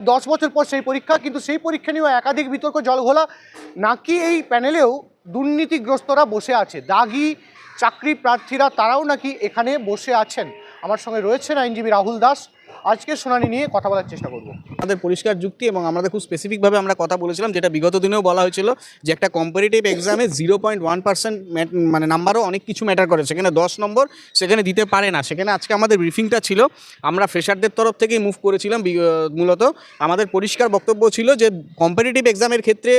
10 বছর পর সেই পরীক্ষা, কিন্তু সেই পরীক্ষা নিয়েও একাধিক বিতর্ক জলঘোলা। নাকি এই প্যানেলেও দুর্নীতিগ্রস্তরা বসে আছে, দাগি চাকরি প্রার্থীরা তারাও নাকি এখানে বসে আছেন। আমার সঙ্গে রয়েছেন আইনজীবী রাহুল দাস। আজকের শুনানি নিয়ে কথা বলার চেষ্টা করব। আমাদের পরিষ্কার যুক্তি এবং আমাদের খুব স্পেসিফিকভাবে আমরা কথা বলেছিলাম, যেটা বিগত দিনেও বলা হয়েছিল, যে একটা কম্পারেটিভ এক্সামে 0.1% মানে নাম্বারও অনেক কিছু ম্যাটার করে। সেখানে 10 নম্বর সেখানে দিতে পারে না। সেখানে আজকে আমাদের ব্রিফিংটা ছিল, আমরা ফ্রেশারদের তরফ থেকেই মুভ করেছিলাম। মূলত আমাদের পরিষ্কার বক্তব্য ছিল যে কম্পারেটিভ এক্সামের ক্ষেত্রে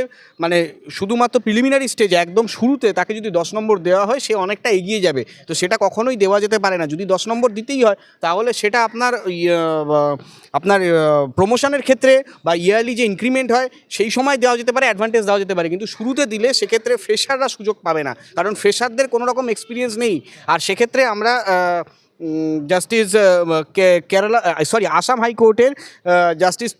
মানে শুধুমাত্র প্রিলিমিনারি স্টেজে একদম শুরুতে তাকে যদি 10 নম্বর দেওয়া হয়, সে অনেকটা এগিয়ে যাবে। তো সেটা কখনোই দেওয়া যেতে পারে না। যদি 10 নম্বর দিতেই হয়, তাহলে সেটা আপনার প্রমোশনের ক্ষেত্রে বা ইয়ারলি যে ইনক্রিমেন্ট হয় সেই সময় দেওয়া যেতে পারে, অ্যাডভান্টেজ দেওয়া যেতে পারে। কিন্তু শুরুতে দিলে সেক্ষেত্রে ফ্রেশাররা সুযোগ পাবে না, কারণ ফ্রেশারদের কোনো রকম এক্সপিরিয়েন্স নেই। আর সেক্ষেত্রে আমরা জাস্টিস আসাম হাইকোর্টের জাস্টিস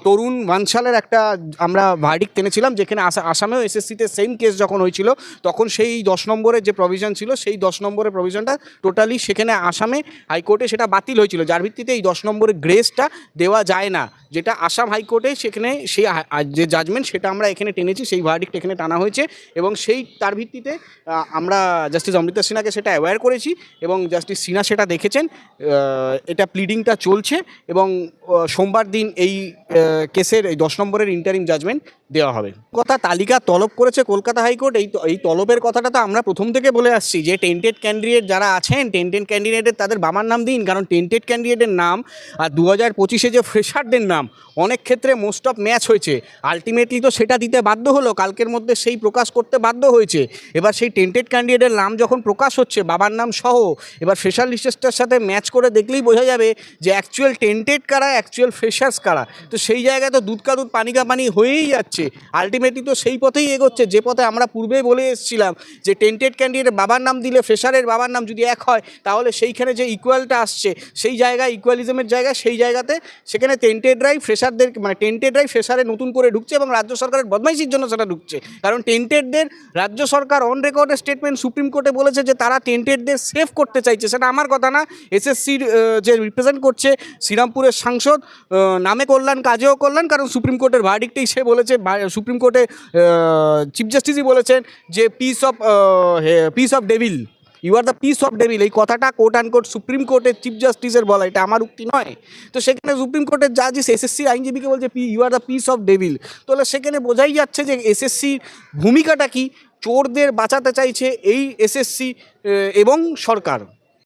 তরুণ বানশালের একটা আমরা ভার্ডিক্ট এনেছিলাম, যেখানে আসামেও এসএসসিতে সেম কেস যখন হয়েছিল, তখন সেই 10 নম্বরের যে প্রভিশন ছিল, সেই 10 নম্বরের প্রভিশনটা টোটালি সেখানে আসামে হাইকোর্টে সেটা বাতিল হয়েছিল, যার ভিত্তিতে এই 10 নম্বরের গ্রেসটা দেওয়া যায় না, যেটা আসাম হাইকোর্টে সেখানে সেই যে জাজমেন্ট সেটা আমরা এখানে টেনেছি, সেই ভার্ডিক্ট এখানে টানা হয়েছে। এবং তার ভিত্তিতে আমরা জাস্টিস অমৃতা সিনহাকে সেটা অ্যাওয়্যার করেছি এবং জাস্টিস সিনহা সেটা দেখেছেন। এটা প্লিডিংটা চলছে এবং সোমবার দিন এই কেসের এই 10 নম্বরের ইন্টারিম জাজমেন্ট দেওয়া হবে। কথা তালিকা তলব করেছে কলকাতা হাইকোর্ট। এই তলবের কথাটা তো আমরা প্রথম থেকে বলে আসছি যে টেন্টেড ক্যান্ডিডেট যারা আছেন, টেন্টেড ক্যান্ডিডেটের তাদের বাবার নাম দিন, কারণ টেন্টেড ক্যান্ডিডেটের নাম আর 2025-এ যে ফ্রেশারদের নাম অনেক ক্ষেত্রে মোস্ট অফ ম্যাচ হয়েছে। আলটিমেটলি তো সেটা দিতে বাধ্য হলো, কালকের মধ্যে সেই প্রকাশ করতে বাধ্য হয়েছে। এবার সেই টেন্টেড ক্যান্ডিডেটের নাম যখন প্রকাশ হচ্ছে বাবার নাম সহ, এবার ফ্রেশার লিস্টের সাথে ম্যাচ করে দেখলেই বোঝা যাবে যে অ্যাকচুয়াল টেন্টেড কারা, অ্যাকচুয়াল ফ্রেশার্স কারা। তো সেই জায়গায় তো দুধ কা দুধ পানি কা পানি হয়েই যাচ্ছে। আলটিমেটলি তো সেই পথেই এগোচ্ছে যে পথে আমরা পূর্বেই বলে এসেছিলাম, যে টেন্টেড ক্যান্ডিডেটের বাবার নাম দিলে ফ্রেশারের বাবার নাম যদি এক হয়, তাহলে সেইখানে যে ইকুয়ালটা আসছে, সেই জায়গায় ইকুয়ালিজমের জায়গায়, সেই জায়গাতে সেখানে টেন্টেডরাই ফ্রেশারদের মানে টেন্টেডরাই ফ্রেশারে নতুন করে ঢুকছে এবং রাজ্য সরকারের বদমাইশির জন্য সেটা ঢুকছে। কারণ টেন্টেডদের রাজ্য সরকার অন রেকর্ডের স্টেটমেন্ট সুপ্রিম কোর্টে বলেছে যে তারা টেন্টেডদের সেভ করতে চাইছে। সেটা আমার কথা না, এসএসসির যে রিপ্রেজেন্ট করছে শ্রীরামপুরের সাংসদ, নামে কল্যাণ কাজেও কল্যাণ, কারণ সুপ্রিম কোর্টের ভার্ডিক্টেই সে বলেছে, সুপ্রিম কোর্টে চিফ জাস্টিসই বলেছেন যে piece of devil, you are the piece of devil. এই কথাটা কোর্ট অ্যান্ড কোর্ট সুপ্রিম কোর্টের চিফ জাস্টিসের বলা, এটা আমার উক্তি নয়। তো সেখানে সুপ্রিম কোর্টের জাজিস এসএসসির আইনজীবীকে বলছে you are the piece of devil. তাহলে সেখানে বোঝাই যাচ্ছে যে এসএসসির ভূমিকাটা কি, চোরদের বাঁচাতে চাইছে এই এসএসসি এবং সরকার।